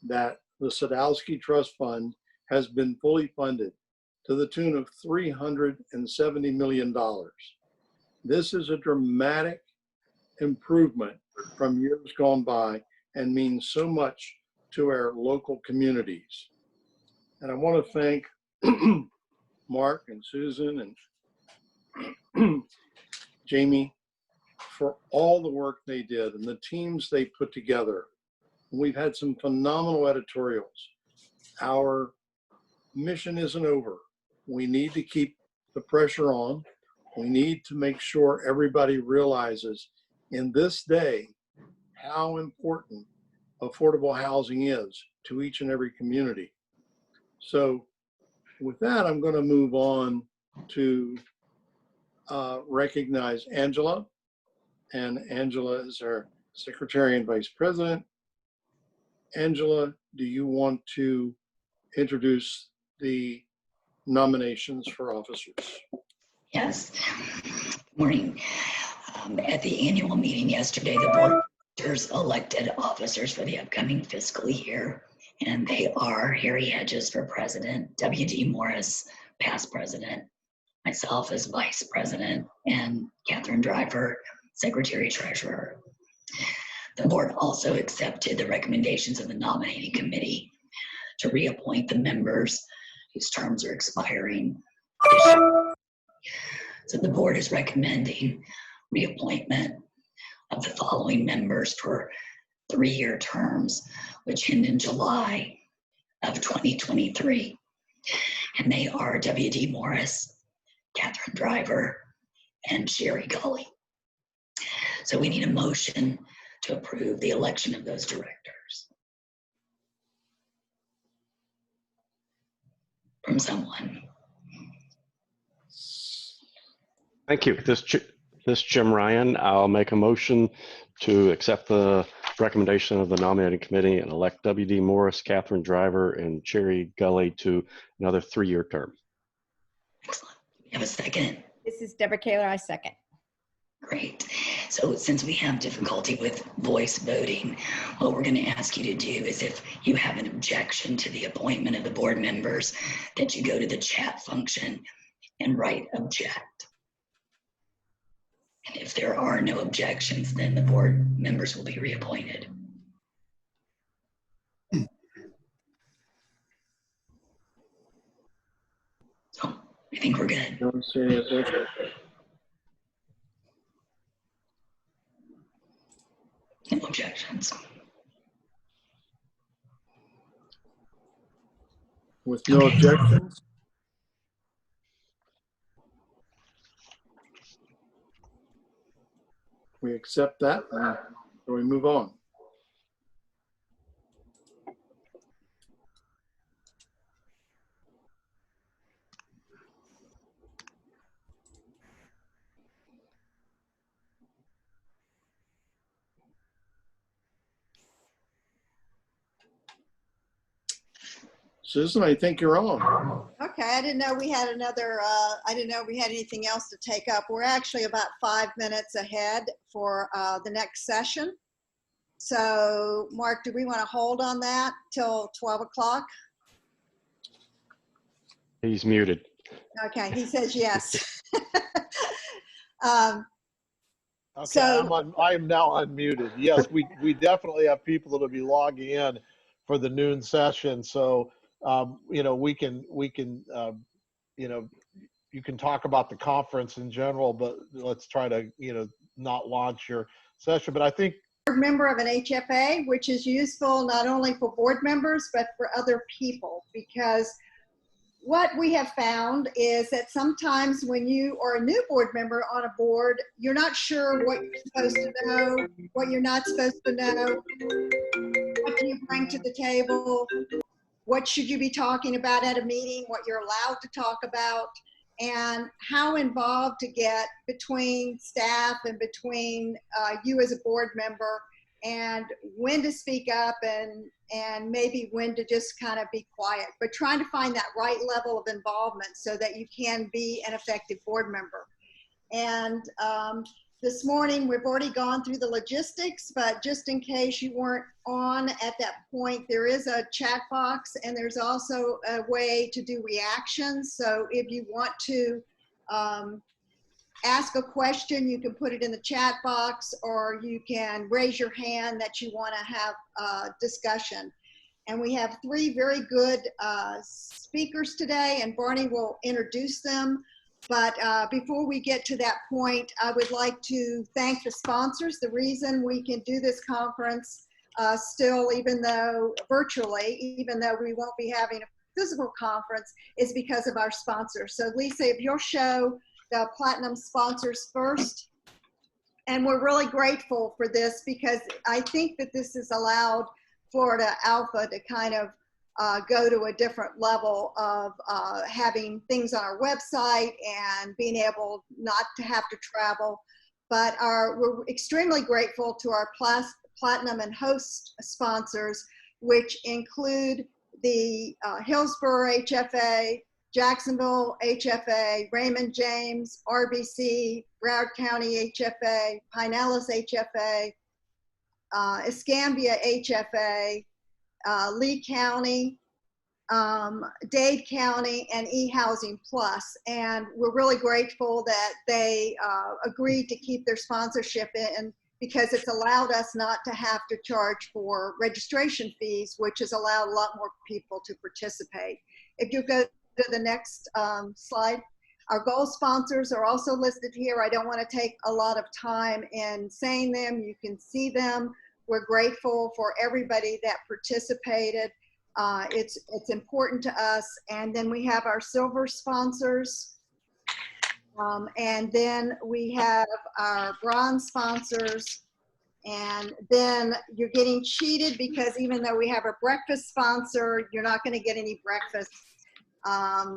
that the Sadowski Trust Fund has been fully funded to the tune of $370 million. This is a dramatic improvement from years gone by and means so much to our local communities. And I want to thank Mark and Susan and Jamie for all the work they did and the teams they put together. We've had some phenomenal editorials. Our mission isn't over. We need to keep the pressure on. We need to make sure everybody realizes in this day how important affordable housing is to each and every community. So with that, I'm going to move on to recognize Angela. And Angela is our Secretary and Vice President. Angela, do you want to introduce the nominations for officers? Yes. Morning. At the annual meeting yesterday, the board of directors elected officers for the upcoming fiscal year, and they are Harry Hedges for president, W.D. Morris, past president, myself as vice president, and Catherine Driver, secretary treasurer. The board also accepted the recommendations of the nominating committee to reappoint the members whose terms are expiring this year. So the board is recommending reappointment of the following members for 3-year terms, which end in July of 2023. And they are W.D. Morris, Catherine Driver, and Sherry Gully. So we need a motion to approve the election of those directors. From someone. Thank you. This Jim Ryan. I'll make a motion to accept the recommendation of the nominating committee and elect W.D. Morris, Catherine Driver, and Sherry Gully to another 3-year term. Excellent. We have a second. This is Deborah Kaler. I second. Great. So since we have difficulty with voice voting, what we're going to ask you to do is if you have an objection to the appointment of the board members, that you go to the chat function and write object. And if there are no objections, then the board members will be reappointed. So I think we're good. Don't see any objection. No objections. With no objections, we accept that, so we move on. Susan, I think you're on. Okay, I didn't know we had another, I didn't know we had anything else to take up. We're actually about 5 minutes ahead for the next session. So Mark, do we want to hold on that till 12 o'clock? He's muted. Okay, he says yes. Okay, So I am now unmuted. Yes, we definitely have people that'll be logging in for the noon session. So, you know, we can, you know, you can talk about the conference in general, but let's try to, you know, not launch your session. But I think member of an HFA, which is useful not only for board members, but for other people, because what we have found is that sometimes when you are a new board member on a board, you're not sure what you're supposed to know, what you're not supposed to know, what do you bring to the table, what should you be talking about at a meeting, what you're allowed to talk about, and how involved to get between staff and between you as a board member, and when to speak up and maybe when to just kind of be quiet, but trying to find that right level of involvement so that you can be an effective board member. And this morning, we've already gone through the logistics, but just in case you weren't on at that point, there is a chat box and there's also a way to do reactions. So if you want to ask a question, you can put it in the chat box, or you can raise your hand that you want to have a discussion. And we have three very good speakers today, and Barney will introduce them. But before we get to that point, I would like to thank the sponsors. The reason we can do this conference still, even though virtually, even though we won't be having a physical conference, is because of our sponsors. So Lisa, if you'll show the platinum sponsors first. And we're really grateful for this because I think that this has allowed Florida Alpha to kind of go to a different level of having things on our website and being able not to have to travel. But we're extremely grateful to our platinum and host sponsors, which include the Hillsborough HFA, Jacksonville HFA, Raymond James, RBC, Broward County HFA, Pinellas HFA, Escambia HFA, Lee County, Dade County, and eHousing Plus. And we're really grateful that they agreed to keep their sponsorship in, because it's allowed us not to have to charge for registration fees, which has allowed a lot more people to participate. If you go to the next slide. Our goal sponsors are also listed here. I don't want to take a lot of time in saying them. You can see them. We're grateful for everybody that participated. It's important to us. And then we have our silver sponsors. And then we have our bronze sponsors. And then you're getting cheated because even though we have a breakfast sponsor, you're not going to get any breakfast. But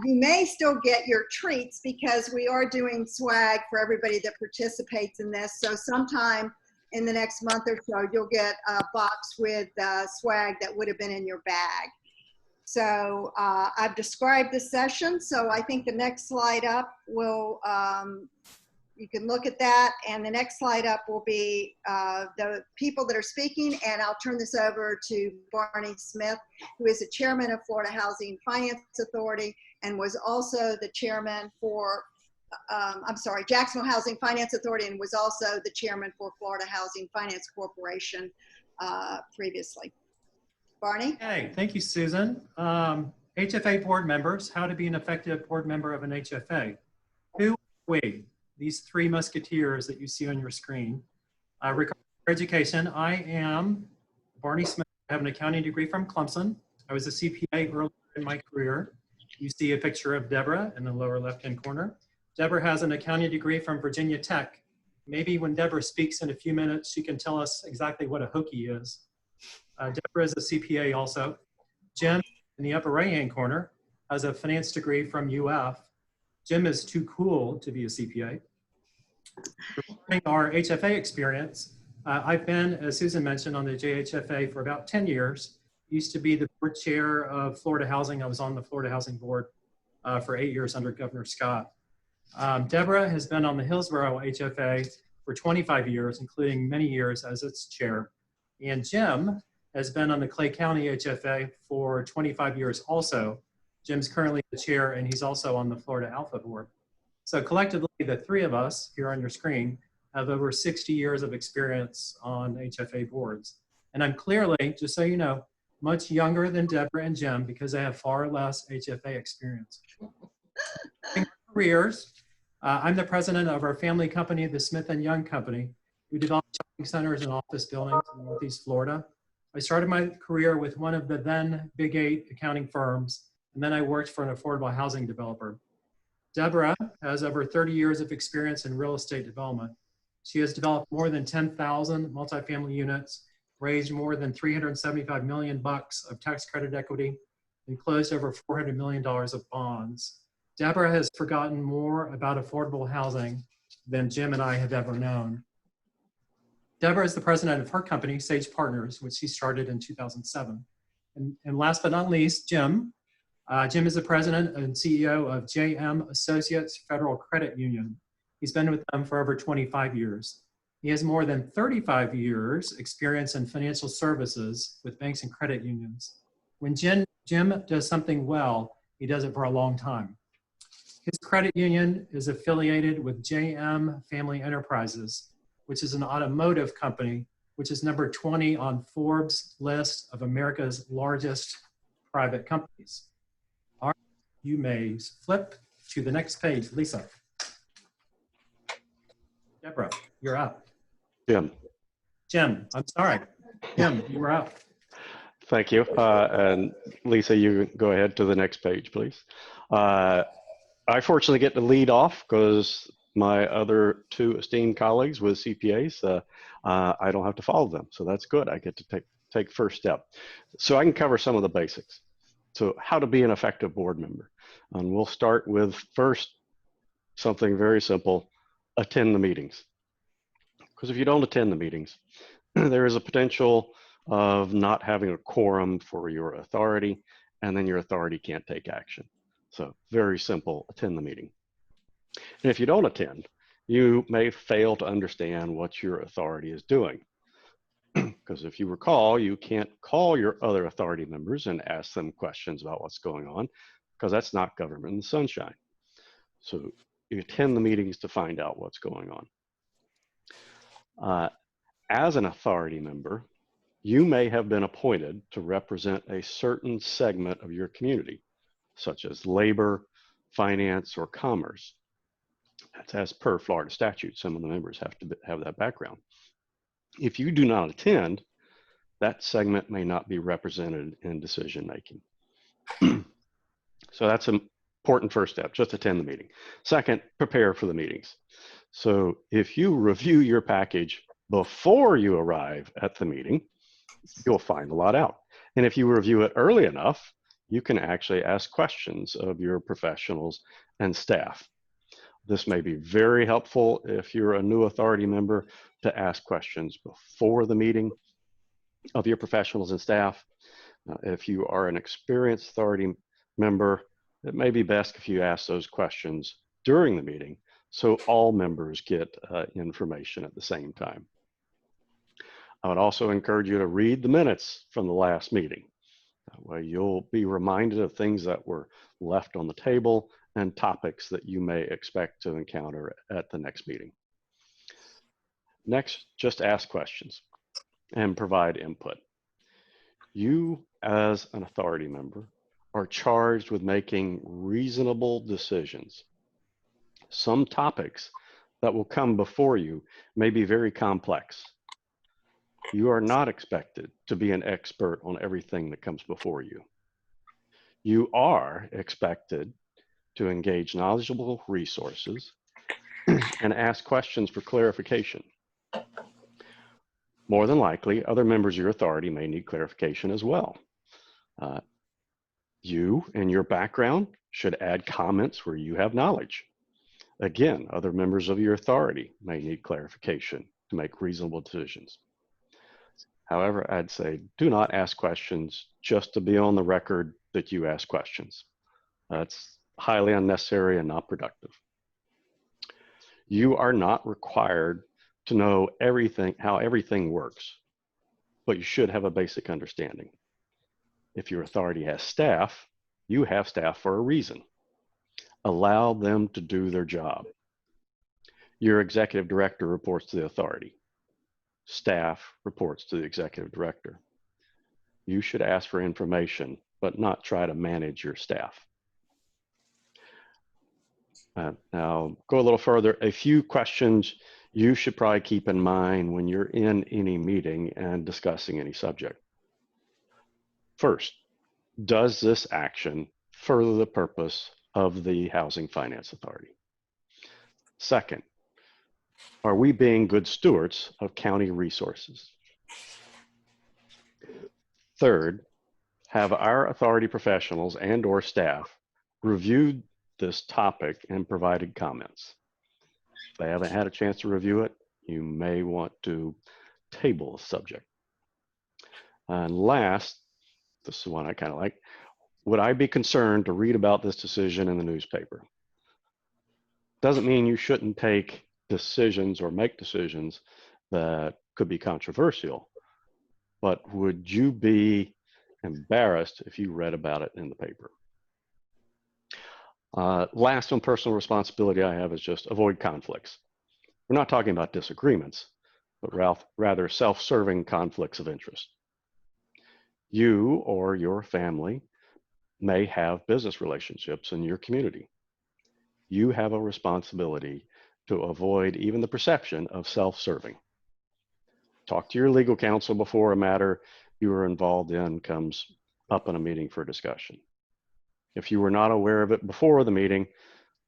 you may still get your treats because we are doing swag for everybody that participates in this. So sometime in the next month or so, you'll get a box with swag that would have been in your bag. So I've described the session. So I think the next slide up will, you can look at that, and the next slide up will be the people that are speaking, and I'll turn this over to Barney Smith, who is the chairman of Florida Housing Finance Authority and was also the chairman for, Jacksonville Housing Finance Authority, and was also the chairman for Florida Housing Finance Corporation previously. Barney? Hey, thank you, Susan. HFA board members, how to be an effective board member of an HFA. Who are we? These three musketeers that you see on your screen. Regarding education, I am Barney Smith. I have an accounting degree from Clemson. I was a CPA earlier in my career. You see a picture of Deborah in the lower left-hand corner. Deborah has an accounting degree from Virginia Tech. Maybe when Deborah speaks in a few minutes, she can tell us exactly what a hookie is. Deborah is a CPA also. Jim, in the upper right-hand corner, has a finance degree from UF. Jim is too cool to be a CPA. Regarding our HFA experience, I've been, as Susan mentioned, on the JHFA for about 10 years. Used to be the board chair of Florida Housing. I was on the Florida Housing Board for 8 years under Governor Scott. Deborah has been on the Hillsborough HFA for 25 years, including many years as its chair. And Jim has been on the Clay County HFA for 25 years also. Jim's currently the chair, and he's also on the Florida Alpha board. So collectively, the three of us here on your screen have over 60 years of experience on HFA boards. And I'm clearly, just so you know, much younger than Deborah and Jim because I have far less HFA experience. In careers, I'm the president of our family company, the Smith & Young Company. We develop shopping centers and office buildings in Northeast Florida. I started my career with one of the then Big 8 accounting firms, and then I worked for an affordable housing developer. Deborah has over 30 years of experience in real estate development. She has developed more than 10,000 multifamily units, raised more than $375 million of tax credit equity, and closed over $400 million of bonds. Deborah has forgotten more about affordable housing than Jim and I have ever known. Deborah is the president of her company, Sage Partners, which she started in 2007. And last but not least, Jim. Jim is the president and CEO of JM Associates Federal Credit Union. He's been with them for over 25 years. He has more than 35 years experience in financial services with banks and credit unions. When Jim does something well, he does it for a long time. His credit union is affiliated with JM Family Enterprises, which is an automotive company, which is number 20 on Forbes' list of America's largest private companies. All right, you may flip to the next page, Lisa. Deborah, you're up. Jim. Jim, I'm sorry. Jim, you're up. Thank you. And Lisa, you go ahead to the next page, please. I fortunately get to lead off because my other two esteemed colleagues with CPAs, I don't have to follow them. So that's good. I get to take first step. So I can cover some of the basics. So how to be an effective board member. And we'll start with first, something very simple, attend the meetings. Because if you don't attend the meetings, there is a potential of not having a quorum for your authority, and then your authority can't take action. So very simple, attend the meeting. And if you don't attend, you may fail to understand what your authority is doing. Because if you recall, you can't call your other authority members and ask them questions about what's going on, because that's not government in the sunshine. So you attend the meetings to find out what's going on. As an authority member, you may have been appointed to represent a certain segment of your community, such as labor, finance, or commerce. That's as per Florida statute. Some of the members have to have that background. If you do not attend, that segment may not be represented in decision making. So that's an important first step, just attend the meeting. Second, prepare for the meetings. So if you review your package before you arrive at the meeting, you'll find a lot out. And if you review it early enough, you can actually ask questions of your professionals and staff. This may be very helpful if you're a new authority member to ask questions before the meeting of your professionals and staff. If you are an experienced authority member, it may be best if you ask those questions during the meeting so all members get information at the same time. I would also encourage you to read the minutes from the last meeting. That way you'll be reminded of things that were left on the table and topics that you may expect to encounter at the next meeting. Next, just ask questions and provide input. You, as an authority member, are charged with making reasonable decisions. Some topics that will come before you may be very complex. You are not expected to be an expert on everything that comes before you. You are expected to engage knowledgeable resources and ask questions for clarification. More than likely, other members of your authority may need clarification as well. You and your background should add comments where you have knowledge. Again, other members of your authority may need clarification to make reasonable decisions. However, I'd say do not ask questions just to be on the record that you ask questions. That's highly unnecessary and not productive. You are not required to know everything, how everything works, but you should have a basic understanding. If your authority has staff, you have staff for a reason. Allow them to do their job. Your executive director reports to the authority. Staff reports to the executive director. You should ask for information, but not try to manage your staff. Now, go a little further. A few questions you should probably keep in mind when you're in any meeting and discussing any subject. First, does this action further the purpose of the Housing Finance Authority? Second, are we being good stewards of county resources? Third, have our authority professionals and/or staff reviewed this topic and provided comments? If they haven't had a chance to review it, you may want to table the subject. And last, this is one I kind of like, would I be concerned to read about this decision in the newspaper? Doesn't mean you shouldn't take decisions or make decisions that could be controversial, but would you be embarrassed if you read about it in the paper? Last on personal responsibility I have is just avoid conflicts. We're not talking about disagreements, but rather self-serving conflicts of interest. You or your family may have business relationships in your community. You have a responsibility to avoid even the perception of self-serving. Talk to your legal counsel before a matter you are involved in comes up in a meeting for discussion. If you were not aware of it before the meeting,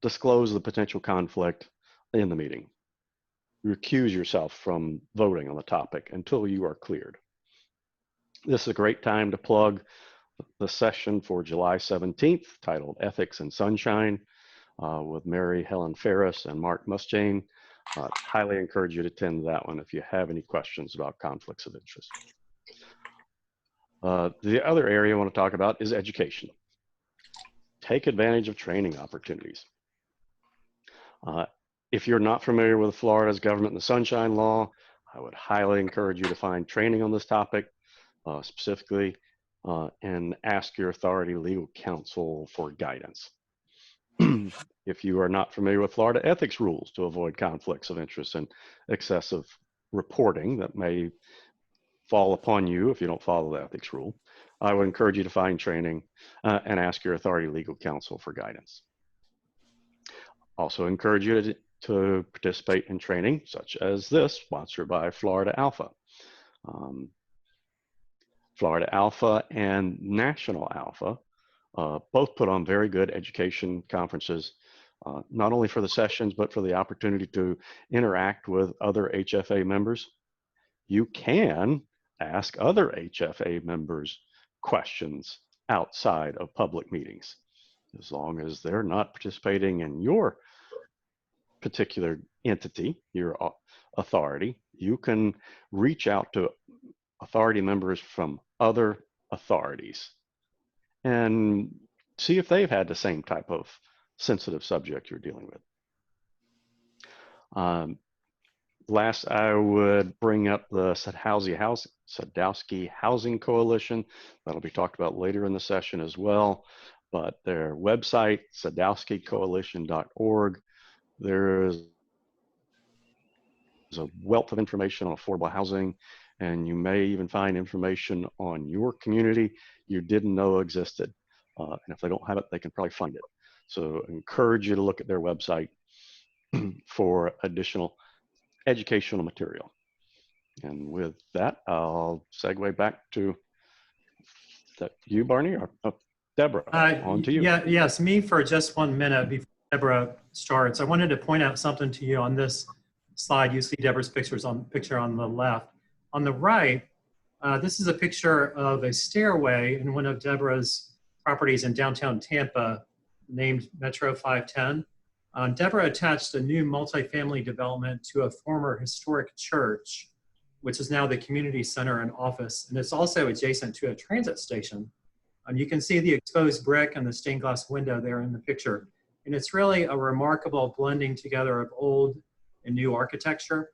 disclose the potential conflict in the meeting. Recuse yourself from voting on the topic until you are cleared. This is a great time to plug the session for July 17th titled Ethics and Sunshine with Mary Helen Ferris and Mark Musjane. Highly encourage you to attend that one if you have any questions about conflicts of interest. The other area I want to talk about is education. Take advantage of training opportunities. If you're not familiar with Florida's Government and the Sunshine Law, I would highly encourage you to find training on this topic specifically and ask your authority legal counsel for guidance. If you are not familiar with Florida ethics rules to avoid conflicts of interest and excessive reporting that may fall upon you if you don't follow the ethics rule, I would encourage you to find training and ask your authority legal counsel for guidance. Also encourage you to participate in training such as this, sponsored by Florida ALHFA. Florida ALHFA and National ALHFA both put on very good education conferences, not only for the sessions, but for the opportunity to interact with other HFA members. You can ask other HFA members questions outside of public meetings, as long as they're not participating in your particular entity, your authority. You can reach out to authority members from other authorities and see if they've had the same type of sensitive subject you're dealing with. Last, I would bring up the Sadowski Housing Coalition. That'll be talked about later in the session as well. But their website, sadowskicoalition.org, there is a wealth of information on affordable housing, and you may even find information on your community you didn't know existed. And if they don't have it, they can probably find it. So I encourage you to look at their website for additional educational material. And with that, I'll segue back to you, Barney, or Deborah, on to you. Yes, me for just 1 minute before Deborah starts. I wanted to point out something to you on this slide. You see Deborah's picture on the left. On the right, this is a picture of a stairway in one of Deborah's properties in downtown Tampa named Metro 510. Deborah attached a new multifamily development to a former historic church, which is now the community center and office, and it's also adjacent to a transit station. You can see the exposed brick and the stained glass window there in the picture, and it's really a remarkable blending together of old and new architecture.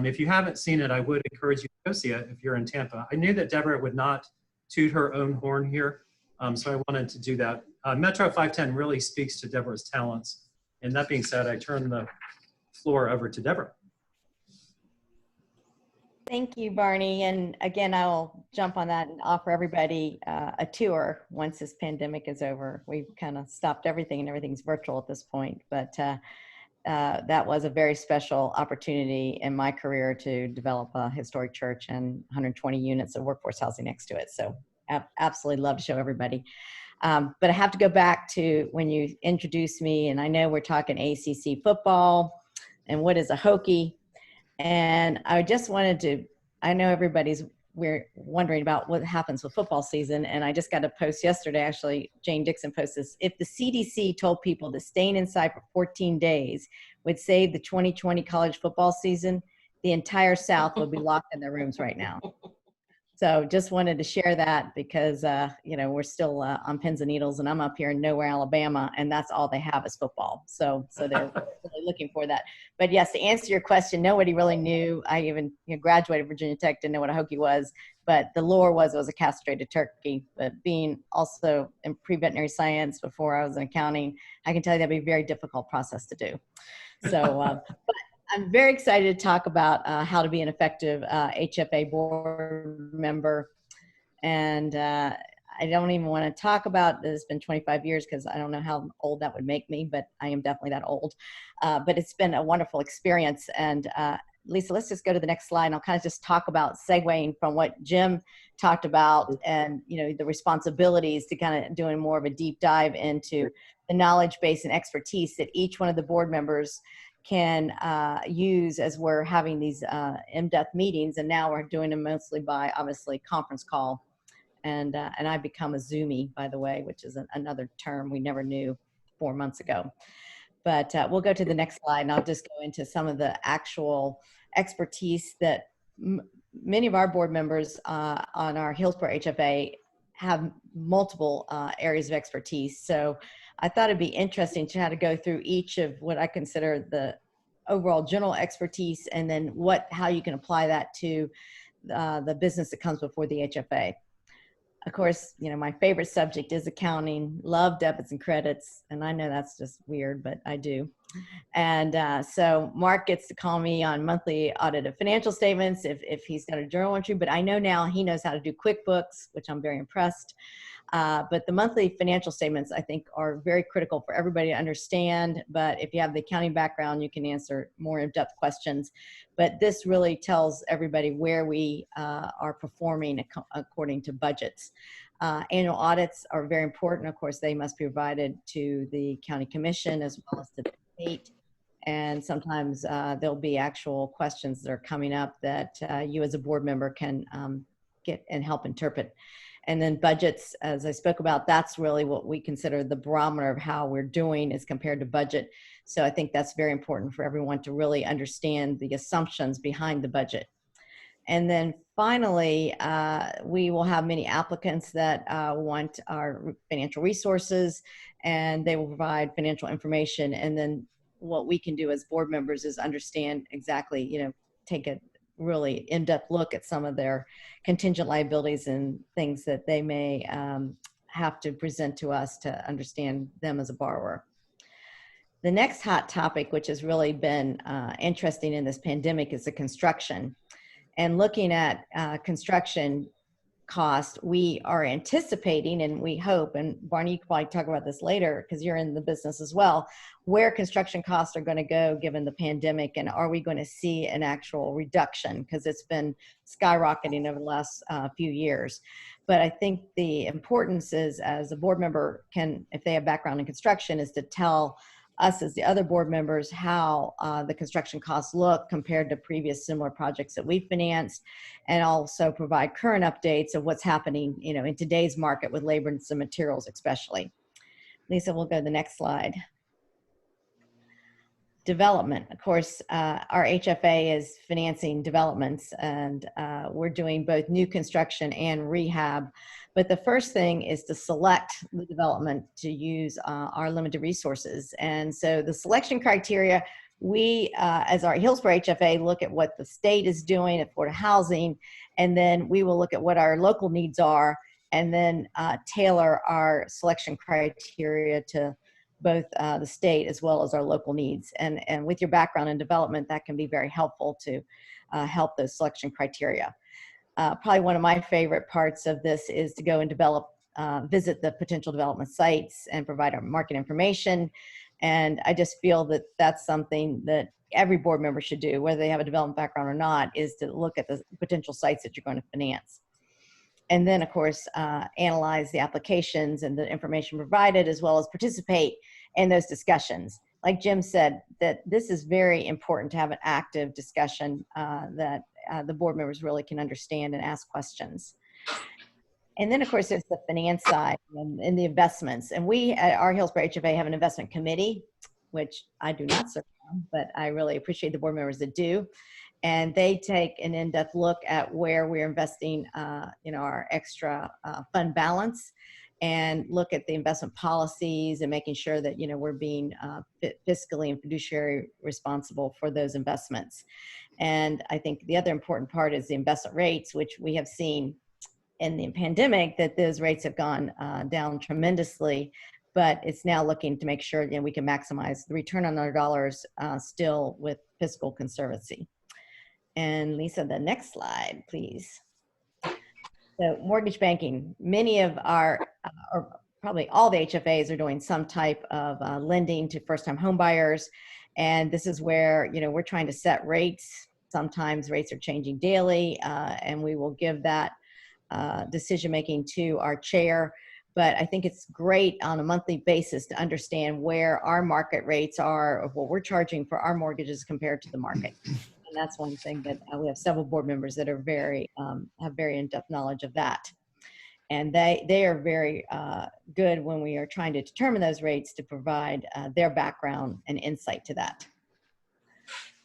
If you haven't seen it, I would encourage you to go see it if you're in Tampa. I knew that Deborah would not toot her own horn here, so I wanted to do that. Metro 510 really speaks to Deborah's talents. And that being said, I turn the floor over to Deborah. Thank you, Barney. And again, I'll jump on that and offer everybody a tour once this pandemic is over. We've kind of stopped everything and everything's virtual at this point, but that was a very special opportunity in my career to develop a historic church and 120 units of workforce housing next to it. So absolutely love to show everybody. But I have to go back to when you introduced me, and I know we're talking ACC football and what is a Hokie. And I just wanted to, I know we're wondering about what happens with football season. And I just got a post yesterday, actually, Jane Dixon posted this. If the CDC told people that staying inside for 14 days would save the 2020 college football season, the entire South would be locked in their rooms right now. So just wanted to share that because, we're still on pins and needles, and I'm up here in nowhere, Alabama, and that's all they have is football. So they're really looking for that. But yes, to answer your question, nobody really knew. I even graduated Virginia Tech, didn't know what a hokie was, but the lore was it was a castrated turkey. But being also in pre-veterinary science before I was in accounting, I can tell you that'd be a very difficult process to do. So, but I'm very excited to talk about how to be an effective HFA board member. And I don't even want to talk about this. It's been 25 years because I don't know how old that would make me, but I am definitely that old. But it's been a wonderful experience. And Lisa, let's just go to the next slide. And I'll kind of just talk about segueing from what Jim talked about and, the responsibilities to kind of doing more of a deep dive into the knowledge base and expertise that each one of the board members can use as we're having these in-depth meetings. And now we're doing them mostly by, obviously, conference call. And I've become a Zoomie, by the way, which is another term we never knew 4 months ago. But we'll go to the next slide, and I'll just go into some of the actual expertise that many of our board members on our Hillsborough HFA have multiple areas of expertise. So I thought it'd be interesting to try to go through each of what I consider the overall general expertise, and then how you can apply that to the business that comes before the HFA. Of course, my favorite subject is accounting, love debits and credits. And I know that's just weird, but I do. And so Mark gets to call me on monthly audited financial statements if he's got a journal entry, but I know now he knows how to do QuickBooks, which I'm very impressed. But the monthly financial statements, I think, are very critical for everybody to understand. But if you have the accounting background, you can answer more in-depth questions. But this really tells everybody where we are performing according to budgets. Annual audits are very important. Of course, they must be provided to the county commission as well as to the state. And sometimes there'll be actual questions that are coming up that you as a board member can get and help interpret. And then budgets, as I spoke about, that's really what we consider the barometer of how we're doing as compared to budget. So I think that's very important for everyone to really understand the assumptions behind the budget. And then finally, we will have many applicants that want our financial resources, and they will provide financial information. And then what we can do as board members is understand exactly, take a really in-depth look at some of their contingent liabilities and things that they may have to present to us to understand them as a borrower. The next hot topic, which has really been interesting in this pandemic, is the construction. And looking at construction cost, we are anticipating, and we hope, and Barney, you can probably talk about this later because you're in the business as well, where construction costs are going to go given the pandemic, and are we going to see an actual reduction, because it's been skyrocketing over the last few years. But I think the importance is, as a board member can, if they have background in construction, is to tell us as the other board members how the construction costs look compared to previous similar projects that we've financed, and also provide current updates of what's happening, in today's market with labor and some materials especially. Lisa, we'll go to the next slide. Development. Of course, our HFA is financing developments, and we're doing both new construction and rehab. But the first thing is to select the development to use our limited resources. And so the selection criteria, we, as our Hillsborough HFA, look at what the state is doing at Florida Housing, and then we will look at what our local needs are, and then tailor our selection criteria to both the state as well as our local needs. And with your background in development, that can be very helpful to help those selection criteria. Probably one of my favorite parts of this is to go and visit the potential development sites and provide our market information. And I just feel that that's something that every board member should do, whether they have a development background or not, is to look at the potential sites that you're going to finance. And then, of course, analyze the applications and the information provided, as well as participate in those discussions. Like Jim said, that this is very important to have an active discussion that the board members really can understand and ask questions. And then, of course, there's the finance side and the investments. And we at our Hillsborough HFA have an investment committee, which I do not serve on, but I really appreciate the board members that do. and they take an in-depth look at where we're investing, our extra fund balance, and look at the investment policies and making sure that, we're being fiscally and fiduciary responsible for those investments. And I think the other important part is the investment rates, which we have seen in the pandemic that those rates have gone down tremendously, but it's now looking to make sure we can maximize the return on our dollars still with fiscal conservancy. And Lisa, the next slide, please. So mortgage banking, many of our, or probably all the HFAs are doing some type of lending to first-time home buyers. And this is where, we're trying to set rates. Sometimes rates are changing daily, and we will give that decision-making to our chair. But I think it's great on a monthly basis to understand where our market rates are of what we're charging for our mortgages compared to the market. And that's one thing that we have several board members that are have very in-depth knowledge of that. And they are very good when we are trying to determine those rates to provide their background and insight to that.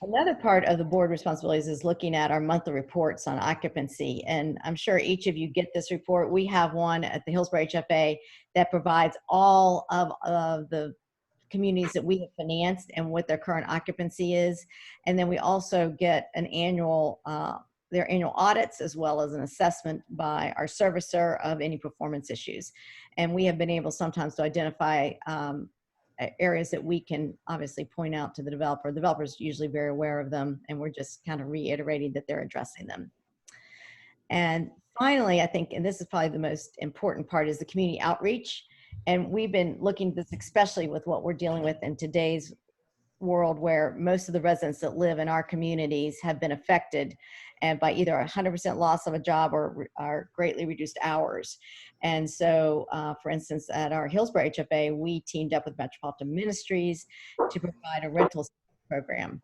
Another part of the board responsibilities is looking at our monthly reports on occupancy. And I'm sure each of you get this report. We have one at the Hillsborough HFA that provides all of the communities that we have financed and what their current occupancy is. And then we also get an annual, their annual audits, as well as an assessment by our servicer of any performance issues. And we have been able sometimes to identify areas that we can obviously point out to the developer. The developer is usually very aware of them, and we're just kind of reiterating that they're addressing them. And finally, I think, and this is probably the most important part, is the community outreach. And we've been looking at this, especially with what we're dealing with in today's world, where most of the residents that live in our communities have been affected and by either 100% loss of a job or greatly reduced hours. And so, for instance, at our Hillsborough HFA, we teamed up with Metropolitan Ministries to provide a rental program.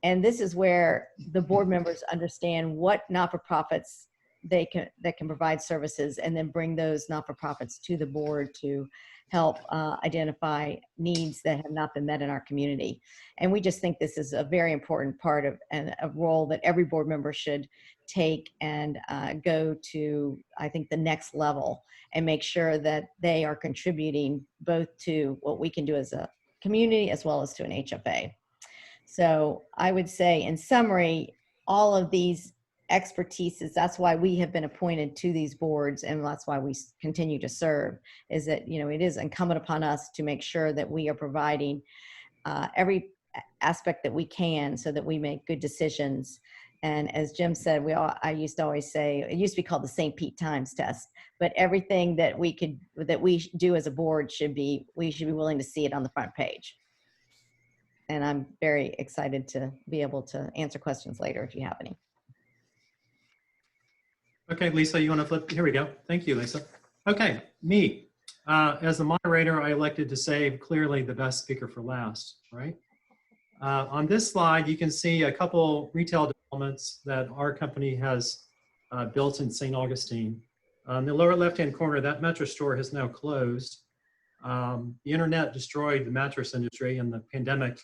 And this is where the board members understand what not-for-profits that can provide services, and then bring those not-for-profits to the board to help identify needs that have not been met in our community. And we just think this is a very important part of a role that every board member should take and go to, I think, the next level, and make sure that they are contributing both to what we can do as a community as well as to an HFA. So I would say, in summary, all of these expertises, that's why we have been appointed to these boards, and that's why we continue to serve, is that, it is incumbent upon us to make sure that we are providing every aspect that we can so that we make good decisions. And as Jim said, I used to always say, it used to be called the St. Pete Times test, but everything that we do as a board we should be willing to see it on the front page. And I'm very excited to be able to answer questions later if you have any. Okay, Lisa, you want to flip? Here we go. Thank you, Lisa. Okay, me. As the moderator, I elected to save clearly the best speaker for last, right? On this slide, you can see a couple retail developments that our company has built in St. Augustine. In the lower left-hand corner, that mattress store has now closed. The internet destroyed the mattress industry, and the pandemic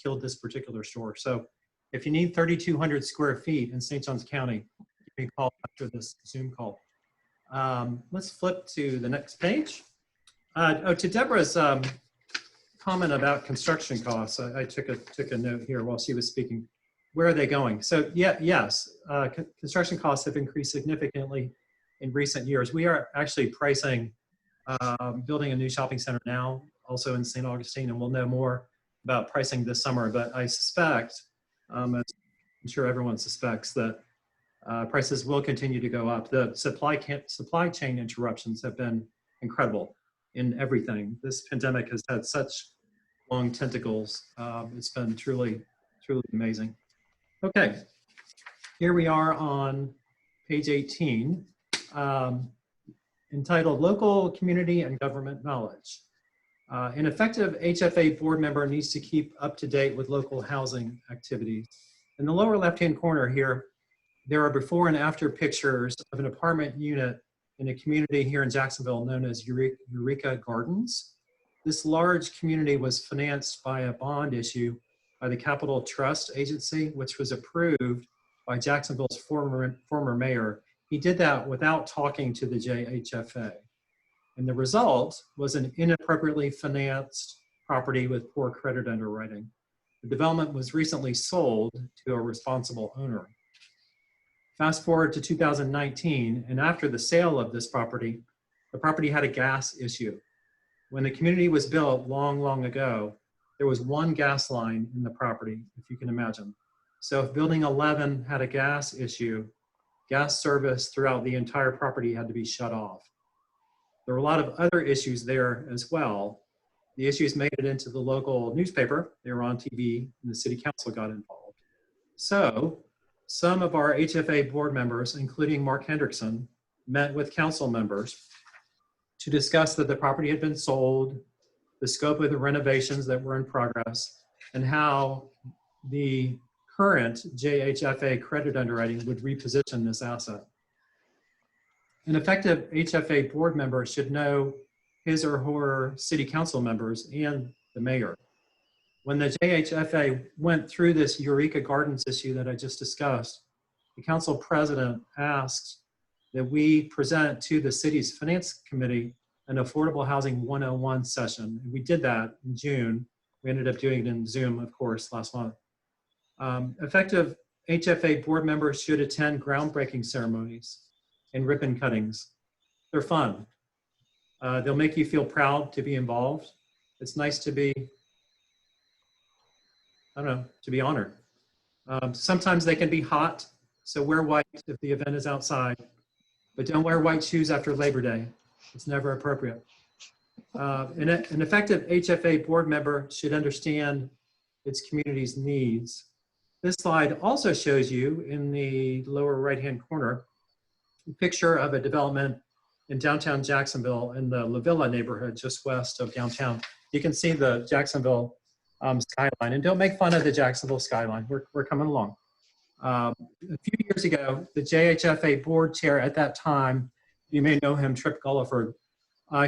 killed this particular store. So if you need 3,200 square feet in St. Johns County, you can call after this Zoom call. Let's flip to the next page. To Deborah's comment about construction costs, I took a note here while she was speaking. Where are they going? So yes, construction costs have increased significantly in recent years. We are actually pricing building a new shopping center now, also in St. Augustine, and we'll know more about pricing this summer. But I suspect, as I'm sure everyone suspects, that prices will continue to go up. The supply chain interruptions have been incredible in everything. This pandemic has had such long tentacles. It's been truly, truly amazing. Okay, here we are on page 18, entitled Local, Community, and Government Knowledge. An effective HFA board member needs to keep up to date with local housing activities. In the lower left-hand corner here, there are before and after pictures of an apartment unit in a community here in Jacksonville known as Eureka Gardens. This large community was financed by a bond issue by the Capital Trust Agency, which was approved by Jacksonville's former mayor. He did that without talking to the JHFA. And the result was an inappropriately financed property with poor credit underwriting. The development was recently sold to a responsible owner. Fast forward to 2019, and after the sale of this property, the property had a gas issue. When the community was built long ago, there was one gas line in the property, if you can imagine. So if building 11 had a gas issue, gas service throughout the entire property had to be shut off. There were a lot of other issues there as well. The issues made it into the local newspaper. They were on TV, and the city council got involved. So some of our HFA board members, including Mark Hendrickson, met with council members to discuss that the property had been sold, the scope of the renovations that were in progress, and how the current JHFA credit underwriting would reposition this asset. An effective HFA board member should know his or her city council members and the mayor. When the JHFA went through this Eureka Gardens issue that I just discussed, the council president asked that we present to the city's finance committee an Affordable Housing 101 session. And we did that in June. We ended up doing it in Zoom, of course, last month. Effective HFA board members should attend groundbreaking ceremonies and ribbon cuttings. They're fun. They'll make you feel proud to be involved. It's nice to be, I don't know, to be honored. Sometimes they can be hot, so wear white if the event is outside, but don't wear white shoes after Labor Day. It's never appropriate. An effective HFA board member should understand its community's needs. This slide also shows you in the lower right-hand corner a picture of a development in downtown Jacksonville in the La Villa neighborhood just west of downtown. You can see the Jacksonville skyline, and don't make fun of the Jacksonville skyline. We're coming along. A few years ago, the JHFA board chair at that time, you may know him, Trip Gulliford,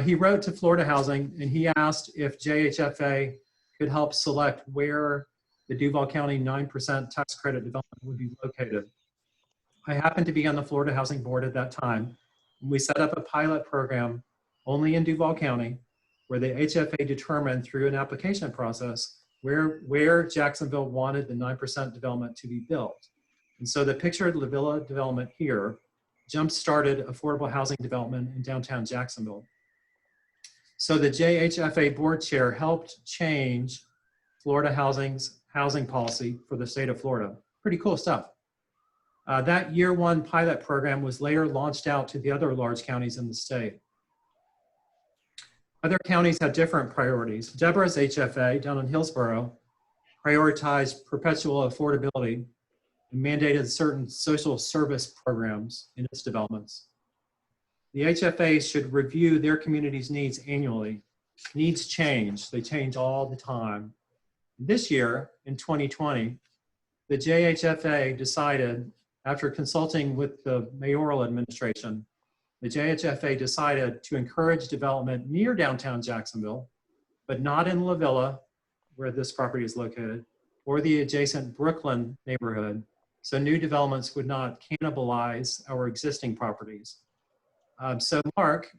he wrote to Florida Housing and he asked if JHFA could help select where the Duval County 9% tax credit development would be located. I happened to be on the Florida Housing Board at that time. And we set up a pilot program only in Duval County where the HFA determined through an application process where Jacksonville wanted the 9% development to be built. And so the pictured La Villa development here jump-started affordable housing development in downtown Jacksonville. So the JHFA board chair helped change Florida Housing's housing policy for the state of Florida. Pretty cool stuff. That year one pilot program was later launched out to the other large counties in the state. Other counties have different priorities. Deborah's HFA down in Hillsborough prioritized perpetual affordability and mandated certain social service programs in its developments. The HFA should review their community's needs annually. Needs change, they change all the time. This year, in 2020, the JHFA decided, after consulting with the mayoral administration, the JHFA decided to encourage development near downtown Jacksonville, but not in La Villa, where this property is located, or the adjacent Brooklyn neighborhood, so new developments would not cannibalize our existing properties. So Mark,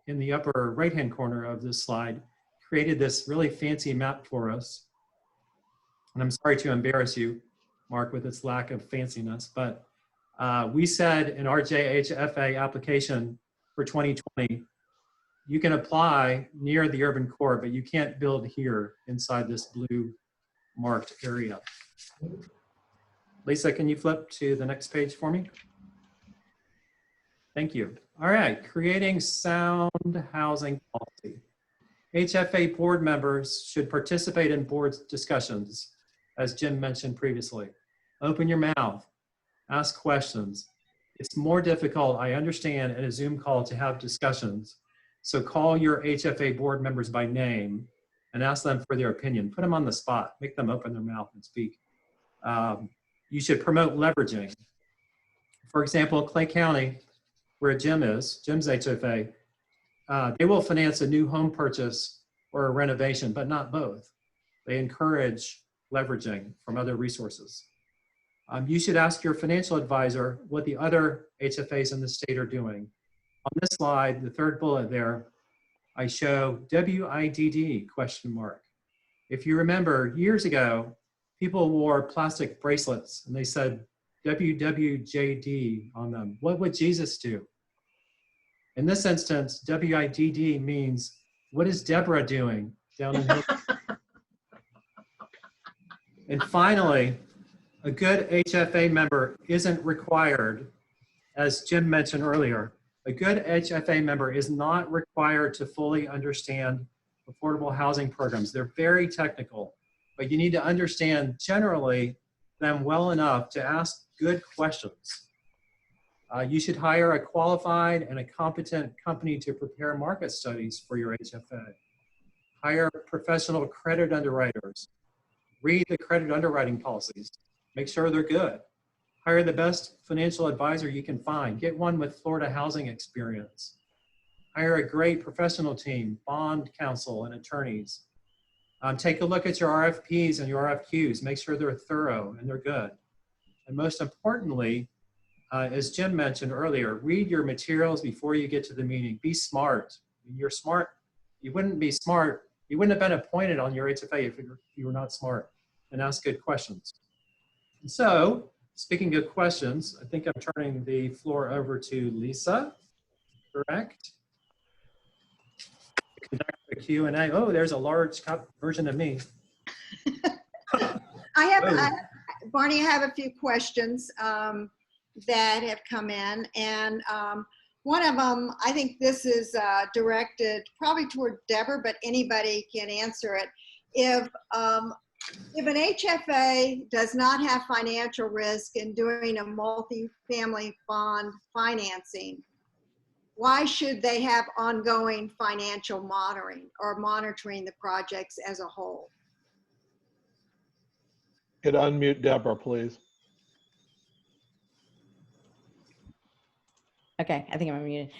in the upper right-hand corner of this slide, created this really fancy map for us. And I'm sorry to embarrass you, Mark, with its lack of fanciness, but we said in our JHFA application for 2020, you can apply near the urban core, but you can't build here inside this blue marked area. Lisa, can you flip to the next page for me? Thank you. All right, creating sound housing policy. HFA board members should participate in board discussions, as Jim mentioned previously. Open your mouth, ask questions. It's more difficult, I understand, in a Zoom call to have discussions. So call your HFA board members by name and ask them for their opinion. Put them on the spot, make them open their mouth and speak. You should promote leveraging. For example, Clay County, where Jim's HFA, they will finance a new home purchase or a renovation, but not both. They encourage leveraging from other resources. You should ask your financial advisor what the other HFAs in the state are doing. On this slide, the third bullet there, I show WIDD question mark. If you remember, years ago, people wore plastic bracelets and they said WWJD on them. What would Jesus do? In this instance, WIDD means, what is Deborah doing down in Hill? And finally, a good HFA member isn't required, as Jim mentioned earlier, a good HFA member is not required to fully understand affordable housing programs. They're very technical, but you need to understand generally them well enough to ask good questions. You should hire a qualified and a competent company to prepare market studies for your HFA. Hire professional credit underwriters. Read the credit underwriting policies. Make sure they're good. Hire the best financial advisor you can find. Get one with Florida housing experience. Hire a great professional team, bond counsel and attorneys. Take a look at your RFPs and your RFQs. Make sure they're thorough and they're good. And most importantly, as Jim mentioned earlier, read your materials before you get to the meeting. Be smart. You're smart. You wouldn't be smart. You wouldn't have been appointed on your HFA if you were not smart. And ask good questions. And so, speaking of questions, I think I'm turning the floor over to Lisa, correct? To conduct the Q&A. Oh, there's a large version of me. Barney, I have a few questions that have come in, and one of them, I think this is directed probably toward Deborah, but anybody can answer it. If an HFA does not have financial risk in doing a multifamily bond financing, why should they have ongoing financial monitoring or monitoring the projects as a whole? Could unmute Deborah, please. Okay, I think I'm muted.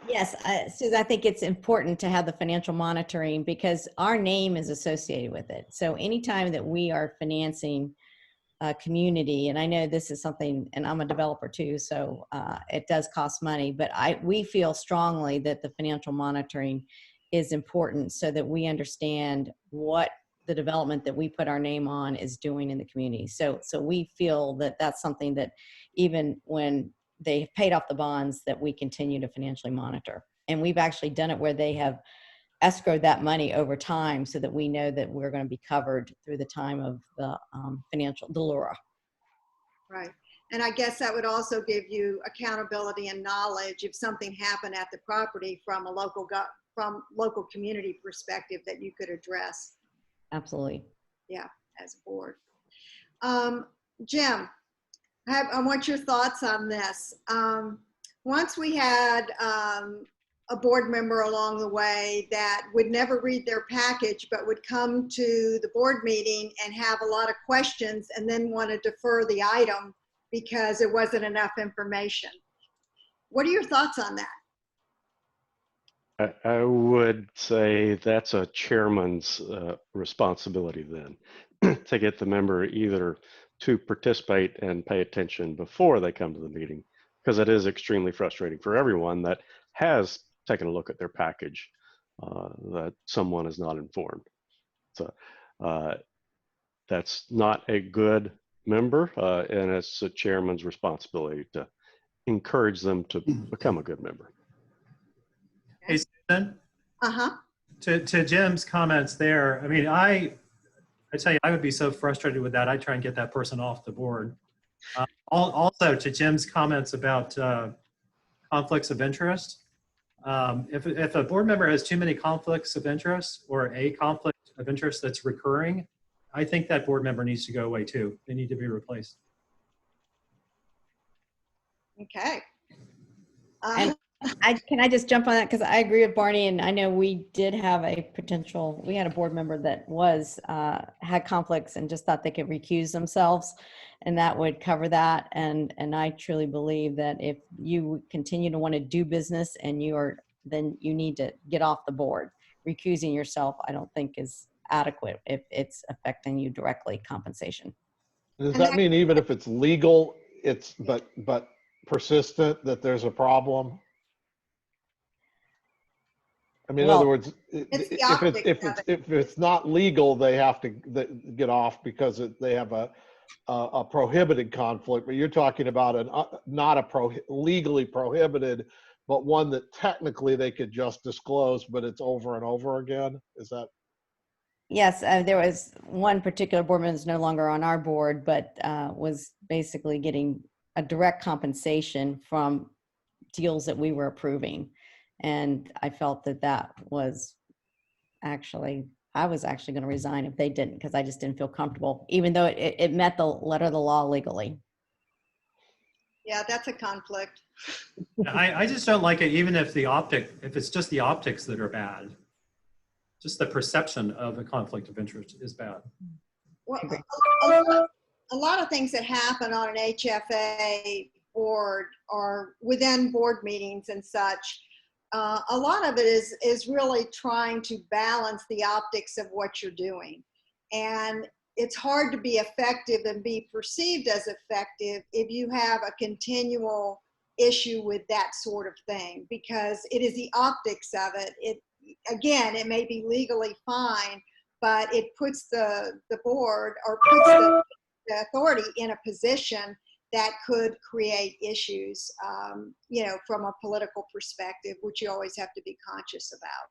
Yes, Susan, I think it's important to have the financial monitoring because our name is associated with it. So anytime that we are financing a community, and I know this is something, and I'm a developer too, so it does cost money, but we feel strongly that the financial monitoring is important so that we understand what the development that we put our name on is doing in the community. So we feel that that's something that even when they've paid off the bonds that we continue to financially monitor. And we've actually done it where they have escrowed that money over time so that we know that we're going to be covered through the time of the the LURA. Right. And I guess that would also give you accountability and knowledge if something happened at the property from a local community perspective that you could address. Absolutely. Yeah, as a board. Jim, I want your thoughts on this. Once we had a board member along the way that would never read their package, but would come to the board meeting and have a lot of questions and then want to defer the item because there wasn't enough information. What are your thoughts on that? I would say that's a chairman's responsibility then to get the member either to participate and pay attention before they come to the meeting, because it is extremely frustrating for everyone that has taken a look at their package that someone is not informed. So that's not a good member, and it's the chairman's responsibility to encourage them to become a good member. Hey, Susan. Uh-huh. To Jim's comments there, I mean, I tell you, I would be so frustrated with that. I'd try and get that person off the board. Also, to Jim's comments about conflicts of interest, if a board member has too many conflicts of interest or a conflict of interest that's recurring, I think that board member needs to go away too. They need to be replaced. Okay. And can I just jump on that? Because I agree with Barney, and I know we did have we had a board member that had conflicts and just thought they could recuse themselves, and that would cover that. And I truly believe that if you continue to want to do business and then you need to get off the board. Recusing yourself, I don't think is adequate if it's affecting you directly, compensation. Does And that that- mean even if it's legal, it's but persistent, that there's a problem? I mean, in other Well, words, It's the if optics of it. if it's not legal, they have to get off because they have a prohibited conflict. But you're talking about not a legally prohibited, but one that technically they could just disclose, but it's over and over again. Is that? yes, there was one particular board member who's no longer on our board, but was basically getting a direct compensation from deals that we were approving. And I felt that that was actually, I was actually going to resign if they didn't, because I just didn't feel comfortable, even though it met the letter of the law legally. Yeah, that's a conflict. I just don't like it, even if if it's just the optics that are bad. Just the perception of a conflict of interest is bad. Well, a lot of things that happen on an HFA board or within board meetings and such, a lot of it is really trying to balance the optics of what you're doing. And it's hard to be effective and be perceived as effective if you have a continual issue with that sort of thing, because it is the optics of it. Again, it may be legally fine, but it puts the board or puts the authority in a position that could create issues, from a political perspective, which you always have to be conscious about.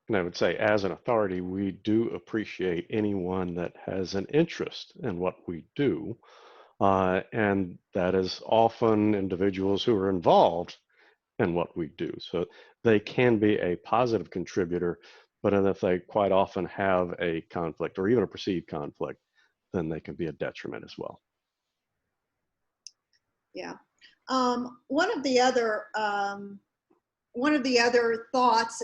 And I would say, as an authority, we do appreciate anyone that has an interest in what we do. And that is often individuals who are involved in what we do. So they can be a positive contributor, but if they quite often have a conflict or even a perceived conflict, then they can be a detriment as well. Yeah. One of the other thoughts,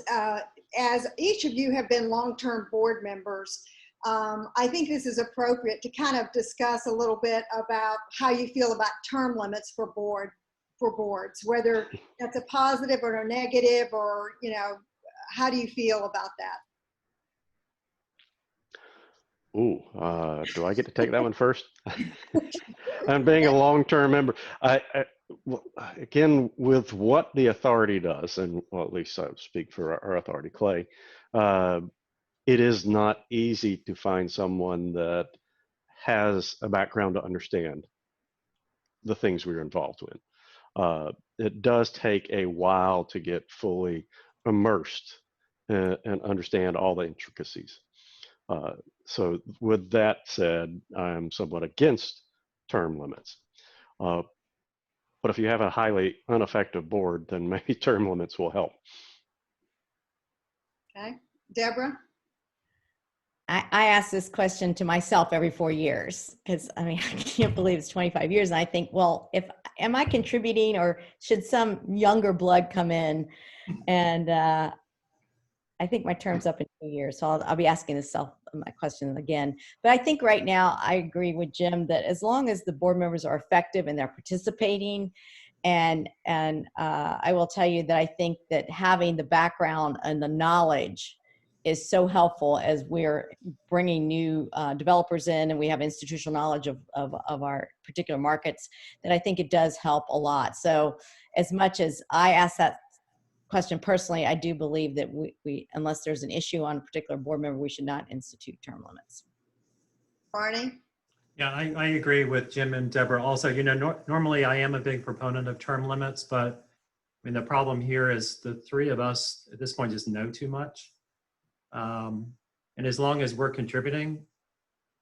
as each of you have been long-term board members, I think this is appropriate to kind of discuss a little bit about how you feel about term limits for boards, whether that's a positive or a negative, or, how do you feel about that? Ooh, do I get to take that one first? And being a long-term member, well, again, with what the authority does, and well, at least I would speak for our authority, Clay, it is not easy to find someone that has a background to understand the things we're involved in. It does take a while to get fully immersed and understand all the intricacies. So with that said, I'm somewhat against term limits. But if you have a highly ineffective board, then maybe term limits will help. Okay. Deborah? I ask this question to myself every 4 years, because I mean, I can't believe it's 25 years. And I think, well, am I contributing, or should some younger blood come in? And I think my term's up in 2 years, so I'll be asking my question again. But I think right now I agree with Jim that as long as the board members are effective and they're participating, and I will tell you that I think that having the background and the knowledge is so helpful as we're bringing new developers in, and we have institutional knowledge of our particular markets, that I think it does help a lot. So as much as I ask that question personally, I do believe that we unless there's an issue on a particular board member, we should not institute term limits. Barney? Yeah, I agree with Jim and Deborah. Also, normally I am a big proponent of term limits, but I mean, the problem here is the three of us at this point just know too much. And as long as we're contributing,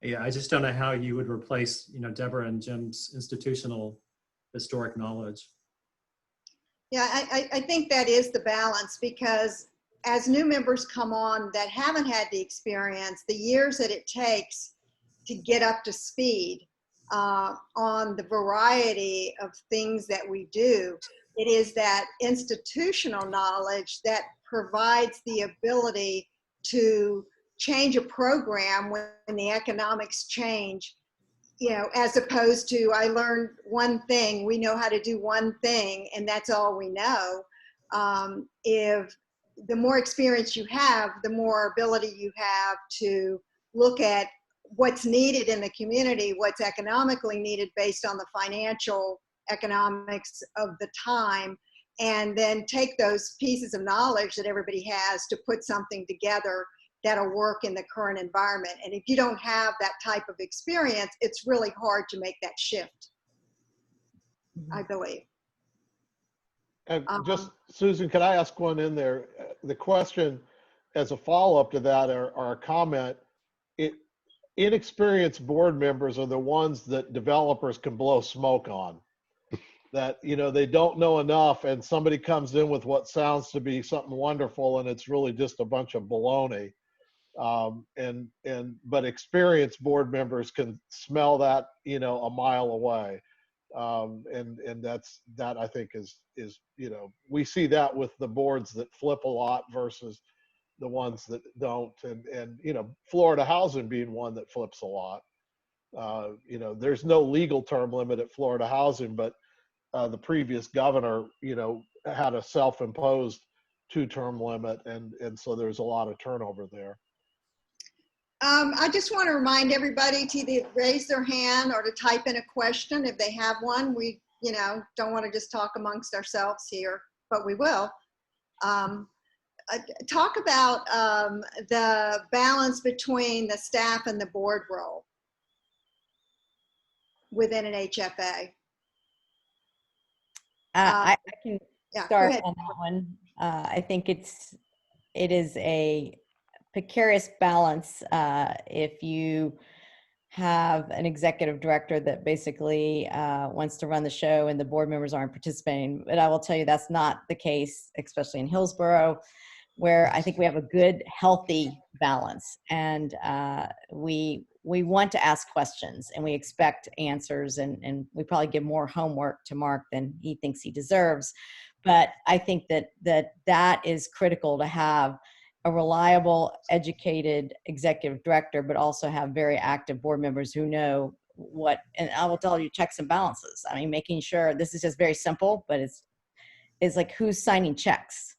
yeah, I just don't know how you would replace, Deborah and Jim's institutional historic knowledge. Yeah, I think that is the balance, because as new members come on that haven't had the experience, the years that it takes to get up to speed on the variety of things that we do, it is that institutional knowledge that provides the ability to change a program when the economics change, as opposed to, I learned one thing, we know how to do one thing, and that's all we know. If the more experience you have, the more ability you have to look at what's needed in the community, what's economically needed based on the financial economics of the time, and then take those pieces of knowledge that everybody has to put something together that'll work in the current environment. And if you don't have that type of experience, it's really hard to make that shift, I believe. And just, Susan, could I ask one in there? The question as a follow-up to that, or a comment, inexperienced board members are the ones that developers can blow smoke on. That, you know, they don't know enough and somebody comes in with what sounds to be something wonderful and it's really just a bunch of baloney. But experienced board members can smell that, you know, a mile away. And that I think is, you know, we see that with the boards that flip a lot versus the ones that don't. And you know, Florida Housing being one that flips a lot. You know, there's no legal term limit at Florida Housing, but the previous governor, you know, had a self-imposed 2-term limit, and so there's a lot of turnover there. I just want to remind everybody to either raise their hand or to type in a question if they have one. We, you know, don't want to just talk amongst ourselves here, but we will. Talk about the balance between the staff and the board role within an HFA. I can Yeah, go start ahead. on that one. I think it is a precarious balance if you have an executive director that basically wants to run the show and the board members aren't participating. But I will tell you that's not the case, especially in Hillsborough, where I think we have a good, healthy balance. And we want to ask questions and we expect answers, and we probably give more homework to Mark than he thinks he deserves. But I think that is critical to have a reliable, educated executive director, but also have very active board members who know what, and I will tell you, checks and balances. I mean, making sure, this is just very simple, but it's like who's signing checks.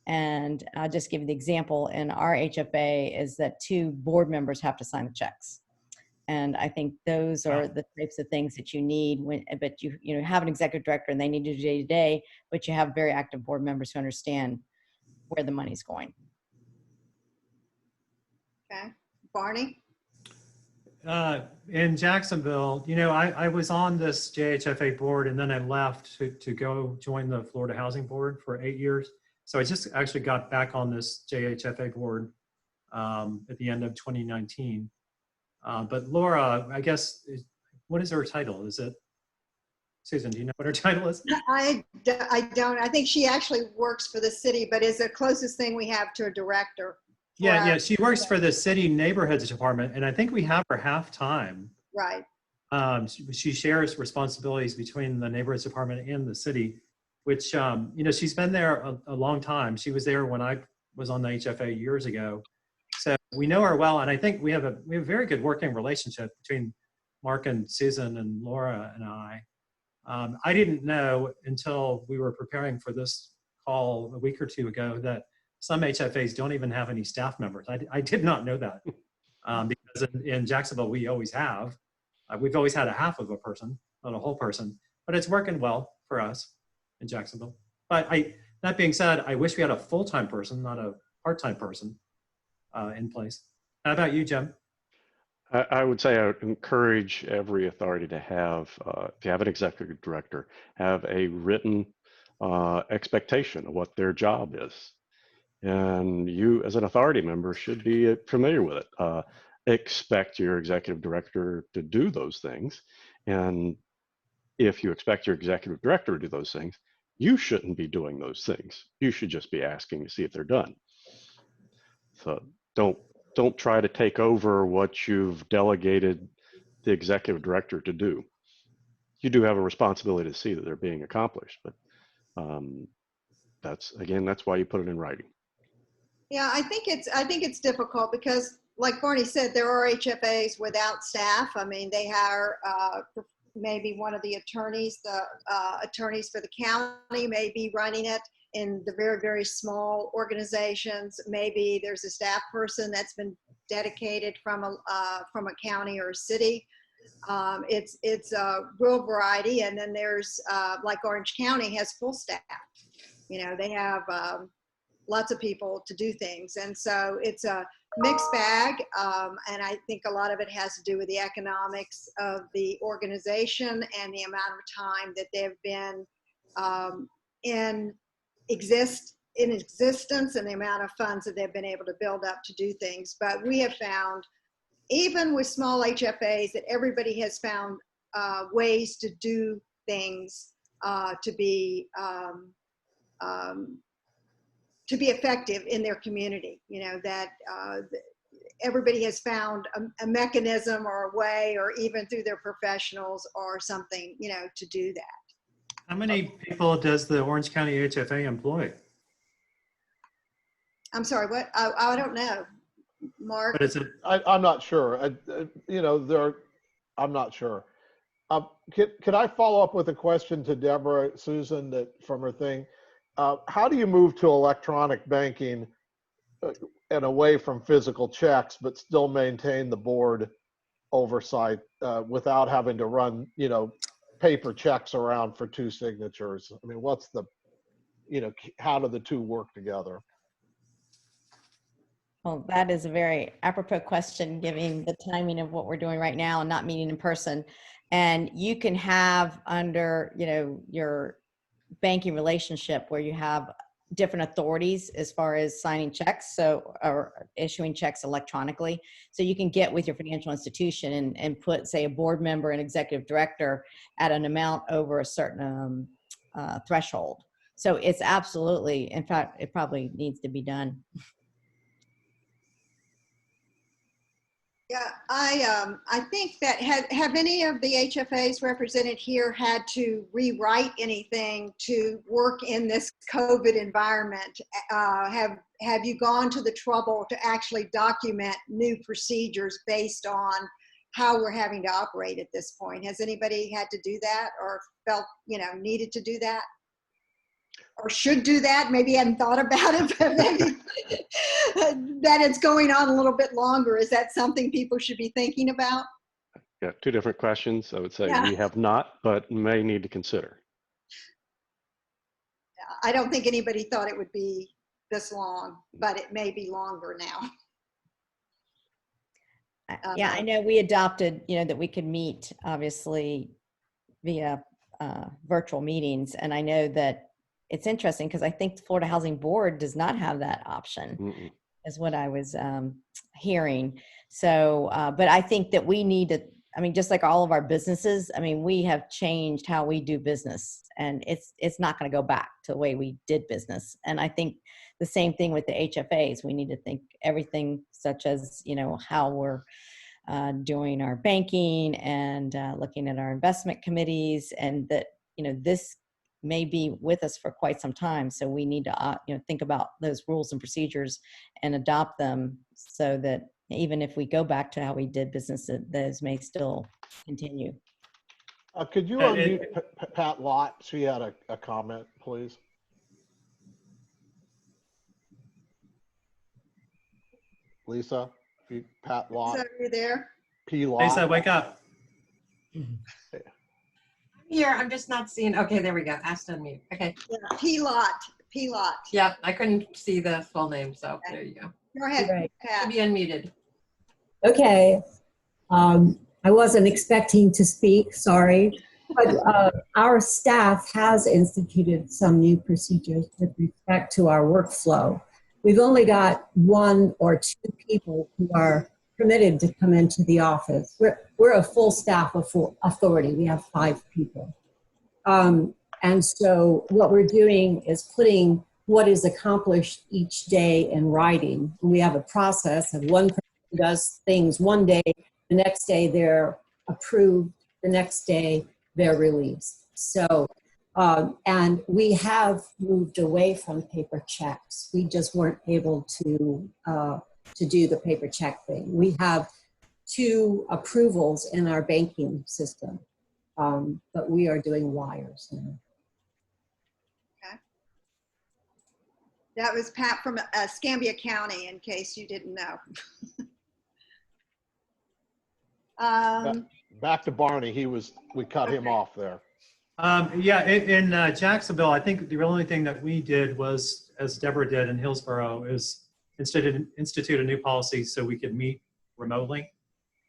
And I'll just give you the example in our HFA is that 2 board members have to sign the checks. And I think those are the types of things that you need but you have an executive director and they need to do day to day, but you have very active board members who understand where the money's going. Okay, Barney? In Jacksonville, you know, I was on this JHFA board and then I left to go join the Florida Housing Board for 8 years. So I just actually got back on this JHFA board at the end of 2019. But Laura, I guess, what is her title? Is it, Susan, do you know what her title is? I don't. I think she actually works for the city, but is the closest thing we have to a director. Yeah, she works for the city neighborhoods department, and I think we have her half-time. Right. She shares responsibilities between the neighborhoods department and the city, which, you know, she's been there a long time. She was there when I was on the HFA years ago. So we know her well, and I think we have a very good working relationship between Mark and Susan and Laura and I. I didn't know until we were preparing for this call a week or 2 ago that some HFAs don't even have any staff members. I did not know that because in Jacksonville, we always have. We've always had a half of a person, not a whole person, but it's working well for us in Jacksonville. But that being said, I wish we had a full-time person, not a part-time person in place. How about you, Jim? I would say I would encourage every authority to have, if you have an executive director, have a written expectation of what their job is. And you, as an authority member, should be familiar with it. Expect your executive director to do those things. And if you expect your executive director to do those things, you shouldn't be doing those things. You should just be asking to see if they're done. So don't try to take over what you've delegated the executive director to do. You do have a responsibility to see that they're being accomplished, but that's why you put it in writing. Yeah, I think it's difficult because, like Barney said, there are HFAs without staff. I mean, they hire maybe one of the attorneys. The attorneys for the county may be running it. In the very, very small organizations, maybe there's a staff person that's been dedicated from a county or a city. It's a real variety. And then there's like Orange County has full staff. You know, they have lots of people to do things. And so it's a mixed bag. And I think a lot of it has to do with the economics of the organization and the amount of time that they've been in existence and the amount of funds that they've been able to build up to do things. But we have found, even with small HFAs, that everybody has found ways to do things to be effective in their community. You know, that everybody has found a mechanism or a way, or even through their professionals or something, you know, to do that. How many people does the Orange County HFA employ? I'm sorry, what? I don't know. Mark? But is it, I'm not sure. You know, I'm not sure. Could I follow up with a question to Deborah, Susan, that from her thing? How do you move to electronic banking and away from physical checks, but still maintain the board oversight without having to run, you know, paper checks around for 2 signatures? I mean, what's the, you know, how do the two work together? Well, that is a very apropos question, given the timing of what we're doing right now and not meeting in person. And you can have under, you know, your banking relationship where you have different authorities as far as signing checks, so, or issuing checks electronically. So you can get with your financial institution and put, say, a board member and executive director at an amount over a certain threshold. So it's absolutely, in fact, it probably needs to be done. Yeah, I think that have any of the HFAs represented here had to rewrite anything to work in this COVID environment? Have you gone to the trouble to actually document new procedures based on how we're having to operate at this point? Has anybody had to do that, or felt, you know, needed to do that? Or should do that? Maybe hadn't thought about it, but maybe that it's going on a little bit longer. Is that something people should be thinking about? Yeah, 2 different questions. I would say Yeah. we have not, but may need to consider. I don't think anybody thought it would be this long, but it may be longer now. Yeah, I know we adopted, you know, that we could meet obviously via virtual meetings. And I know that it's interesting because I think the Florida Housing Board does not have that option, is what I was hearing. So, but I think that we need to, I mean, just like all of our businesses, I mean, we have changed how we do business, and it's not going to go back to the way we did business. And I think the same thing with the HFAs. We need to think everything, such as, you know, how we're doing our banking and looking at our investment committees, and that, you know, this may be with us for quite some time. So we need to, you know, think about those rules and procedures and adopt them so that even if we go back to how we did business, those may still continue. Could you unmute Pat Lott? She had a comment, please. Lisa, Pat Lott. So you're there? P. Lott. Lisa, wake up. Here, I'm just not seeing. Okay, there we go. Asked to unmute. Okay. Yeah, P-Lot. P-Lot. Yeah, I couldn't see the full name, so there you go. Go ahead, Right. Pat. To be unmuted. Okay. I wasn't expecting to speak, sorry. But our staff has instituted some new procedures with respect to our workflow. We've only got 1 or 2 people who are permitted to come into the office. We're a full staff of full authority. We have 5 people. And so what we're doing is putting what is accomplished each day in writing. We have a process of one person does things one day, the next day they're approved, the next day they're released. So, and we have moved away from paper checks. We just weren't able to do the paper check thing. We have 2 approvals in our banking system, but we are doing wires now. Okay. That was Pat from Escambia County, in case you didn't know. Back to Barney. We cut him off there. Yeah, in Jacksonville, I think the only thing that we did was, as Deborah did in Hillsborough, is institute a new policy so we could meet remotely.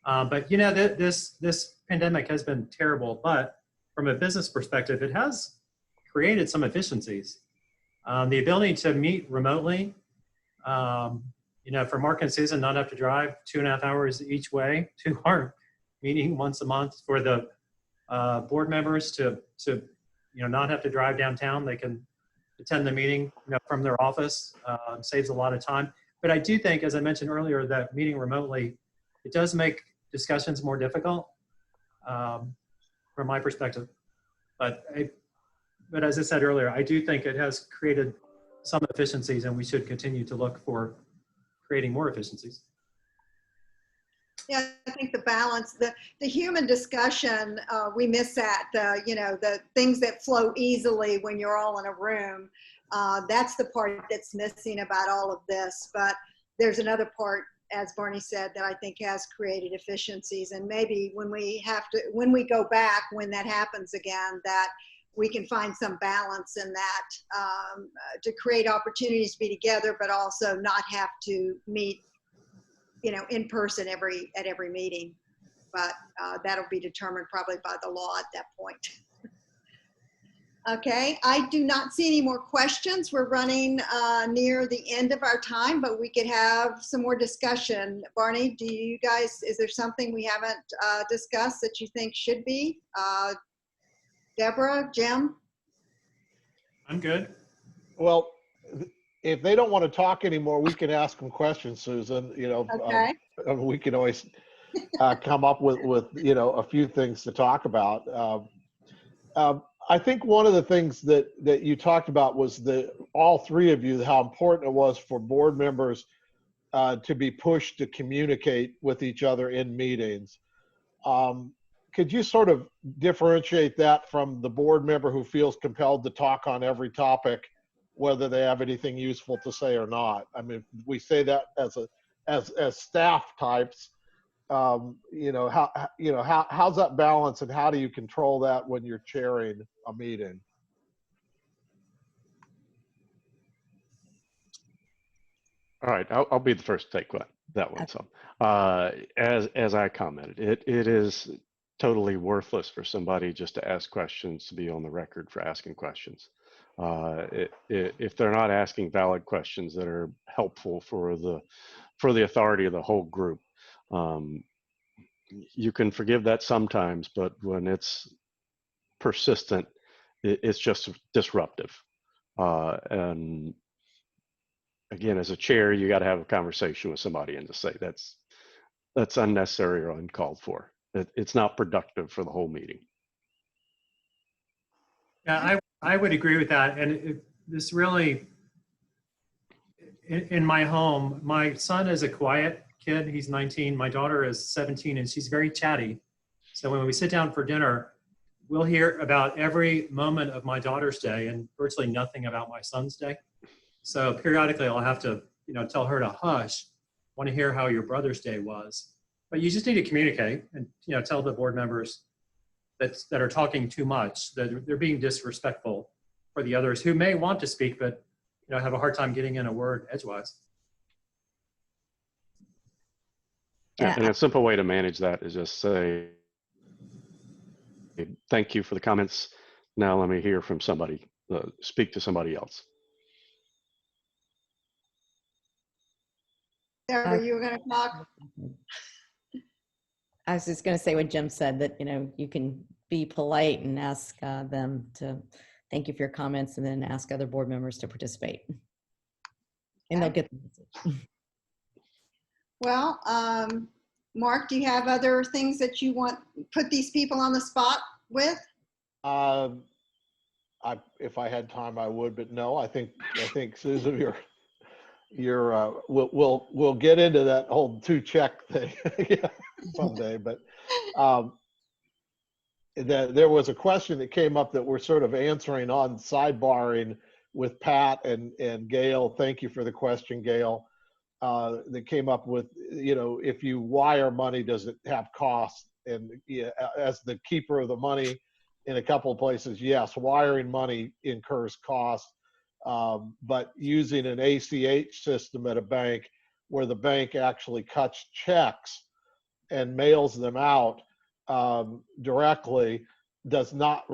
But you know, this pandemic has been terrible, but from a business perspective, it has created some efficiencies. The ability to meet remotely, you know, for Mark and Susan, not have to drive 2.5 hours each way to our meeting once a month, for the board members to you know, not have to drive downtown. They can attend the meeting, you know, from their office. Saves a lot of time. But I do think, as I mentioned earlier, that meeting remotely, it does make discussions more difficult from my perspective. But as I said earlier, I do think it has created some efficiencies, and we should continue to look for creating more efficiencies. Yeah, I think the balance, the human discussion, we miss that. You know, the things that flow easily when you're all in a room. That's the part that's missing about all of this. But there's another part, as Barney said, that I think has created efficiencies. And maybe when we go back, when that happens again, that we can find some balance in that, to create opportunities to be together, but also not have to meet, you know, in person at every meeting. But that'll be determined probably by the law at that point. Okay, I do not see any more questions. We're running near the end of our time, but we could have some more discussion. Barney, do you guys, is there something we haven't discussed that you think should be? Deborah, Jim? I'm good. Well, if they don't want to talk anymore, we can ask them questions, Susan. You know, Okay. we can always come up with you know, a few things to talk about. I think one of the things that you talked about was all three of you, how important it was for board members to be pushed to communicate with each other in meetings. Could you sort of differentiate that from the board member who feels compelled to talk on every topic, whether they have anything useful to say or not? I mean, we say that as staff types. You know, how's that balance, and how do you control that when you're chairing a meeting? All right, I'll be the first to take that one. So, as I commented, it is totally worthless for somebody just to ask questions, to be on the record for asking questions. If they're not asking valid questions that are helpful for the authority of the whole group, you can forgive that sometimes, but when it's persistent, it's just disruptive. And again, as a chair, you got to have a conversation with somebody and to say that's unnecessary or uncalled for. It's not productive for the whole meeting. Yeah, I would agree with that. And this really, in my home, my son is a quiet kid. He's 19. My daughter is 17, and she's very chatty. So when we sit down for dinner, we'll hear about every moment of my daughter's day and virtually nothing about my son's day. So periodically I'll have to, you know, tell her to hush. Want to hear how your brother's day was. But you just need to communicate and, you know, tell the board members that are talking too much, that they're being disrespectful for the others who may want to speak, but, you know, have a hard time getting in a word edgewise. Yeah, and a simple way to manage that is just say, thank you for the comments. Now let me hear from somebody, speak to somebody else. Deborah, you were going to talk? I was just going to say what Jim said, that, you know, you can be polite and ask them to thank you for your comments, and then ask other board members to participate. And they'll get the message. Well, Mark, do you have other things that you want put these people on the spot with? If I had time, I would, but no. I think Susan, we'll get into that whole 2-check thing someday. But there was a question that came up that we're sort of answering on sidebarring with Pat and Gail. Thank you for the question, Gail. that came up with, if you wire money, does it have costs? And yeah, as the keeper of the money in a couple of places, yes, wiring money incurs costs, but using an ACH system at a bank where the bank actually cuts checks and mails them out directly does not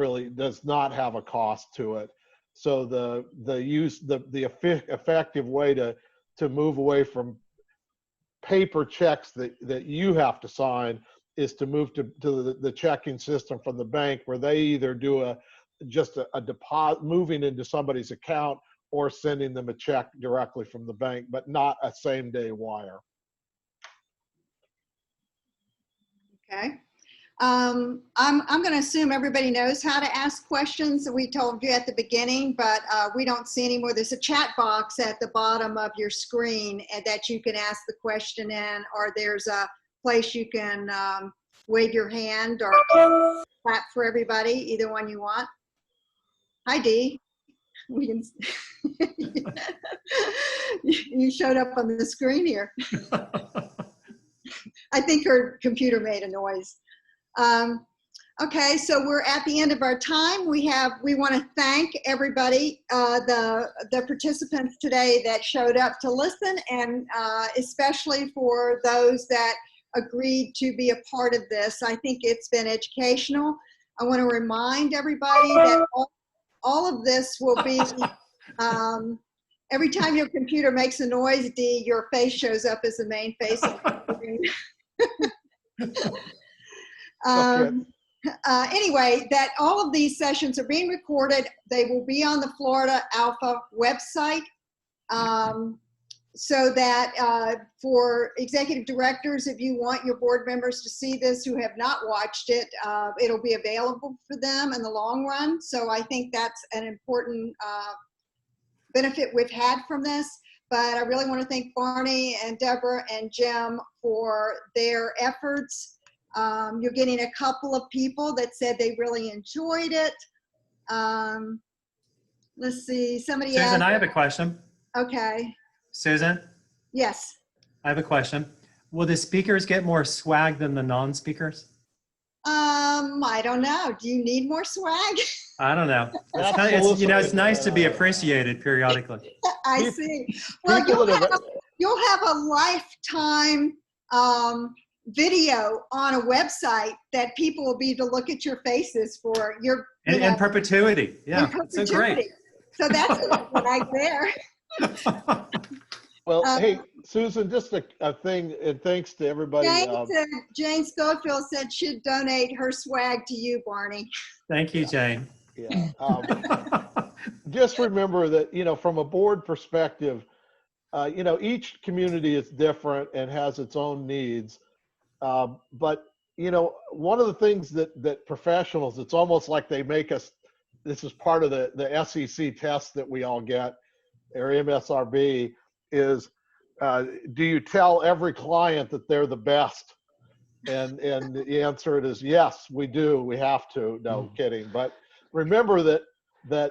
have a cost to it. So the effective way to move away from paper checks that you have to sign is to move to the checking system from the bank, where they either do just a deposit moving into somebody's account or sending them a check directly from the bank, but not a same day wire. Okay. I'm going to assume everybody knows how to ask questions. We told you at the beginning, but we don't see anymore. There's a chat box at the bottom of your screen that you can ask the question in, or there's a place you can wave your hand or clap for everybody, either one you want. Hi, Dee. We can, you showed up on the screen here. I think her computer made a noise. Okay, so we're at the end of our time. We want to thank everybody, the participants today that showed up to listen, and especially for those that agreed to be a part of this. I think it's been educational. I want to remind everybody that all of this will be, every time your computer makes a noise, Dee, your face shows up as the main face of the screen. Anyway, that all of these sessions are being recorded. They will be on the Florida Alpha website, so that for executive directors, if you want your board members to see this who have not watched it, it'll be available for them in the long run. So I think that's an important benefit we've had from this. But I really want to thank Barney and Deborah and Jim for their efforts. You're getting a couple of people that said they really enjoyed it. Let's see, somebody asked. Susan, I have a question. Okay. Susan? Yes. I have a question. Will the speakers get more swag than the non-speakers? I don't know. Do you need more swag? I don't know. It's nice to be appreciated periodically. I see. Well, you'll have a lifetime video on a website that people will be to look at your faces for your in perpetuity. Yeah, in perpetuity. So great. So that's right there. Well, hey, Susan, just a thing, and thanks to everybody. Jane Schofield said she'd donate her swag to you, Barney. Thank you, Jane. Yeah. Just remember that, from a board perspective, each community is different and has its own needs. But, one of the things that professionals, it's almost like they make us, this is part of the SEC test that we all get, or MSRB, is do you tell every client that they're the best? And the answer is yes, we do. We have to. No, kidding. But remember that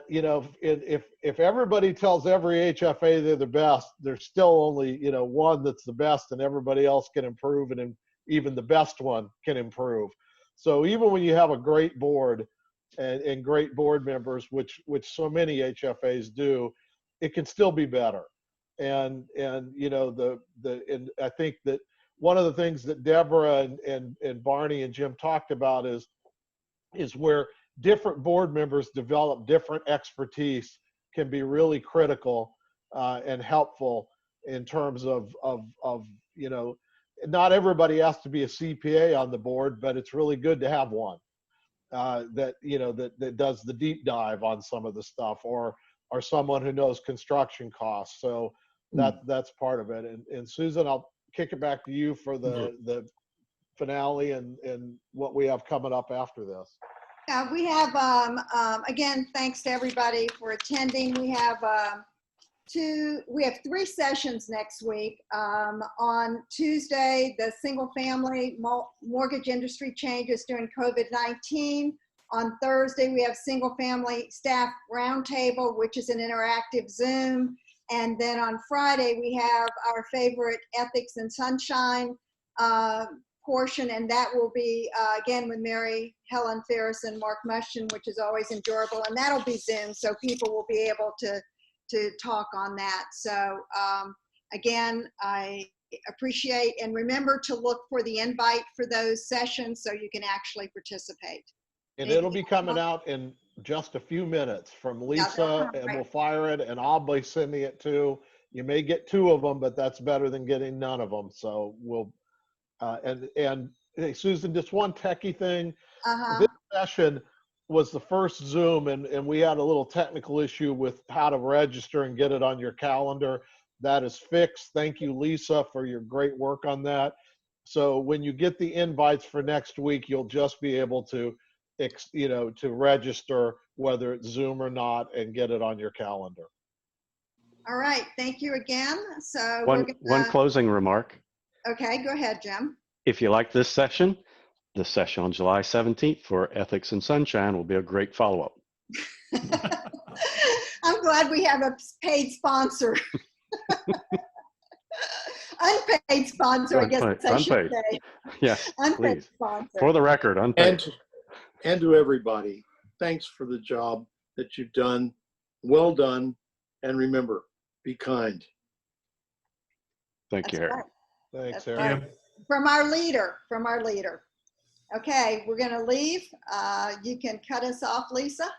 if everybody tells every HFA they're the best, there's still only one that's the best, and everybody else can improve, and even the best one can improve. So even when you have a great board and great board members, which so many HFAs do, it can still be better. And I think that one of the things that Deborah and Barney and Jim talked about is where different board members develop different expertise can be really critical and helpful in terms of not everybody has to be a CPA on the board, but it's really good to have one that does the deep dive on some of the stuff, or someone who knows construction costs. So that's part of it. And Susan, I'll kick it back to you for the finale and what we have coming up after this. Yeah, we have, again, thanks to everybody for attending. We have 3 sessions next week. On Tuesday, the single family mortgage industry changes during COVID-19. On Thursday, we have single family staff roundtable, which is an interactive Zoom. And then on Friday, we have our favorite Ethics and Sunshine portion, and that will be, again, with Mary Helen Ferris and Mark Mushton, which is always enjoyable. And that'll be Zoom, so people will be able to talk on that. So again, I appreciate, and remember to look for the invite for those sessions so you can actually participate. And it'll be coming out in just a few minutes from Lisa, and we'll fire it, and I'll be sending it too. You may get 2 of them, but that's better than getting none of them. So we'll, and hey, Susan, just one techie thing. This session was the first Zoom, and we had a little technical issue with how to register and get it on your calendar. That is fixed. Thank you, Lisa, for your great work on that. So when you get the invites for next week, you'll just be able to, to register whether it's Zoom or not and get it on your calendar. All right, thank you again. So one closing remark. Okay, go ahead, Jim. If you like this session on July 17th for Ethics and Sunshine will be a great follow-up. I'm glad we have a paid sponsor. Unpaid sponsor, I guess I should say. Yes, unpaid please. Sponsor. For the record, unpaid. And to everybody, thanks for the job that you've done. Well done. And remember, be kind. Thank you, Harry. Right. Thanks, That's Harry. right. From our leader. Okay, we're going to leave. You can cut us off, Lisa.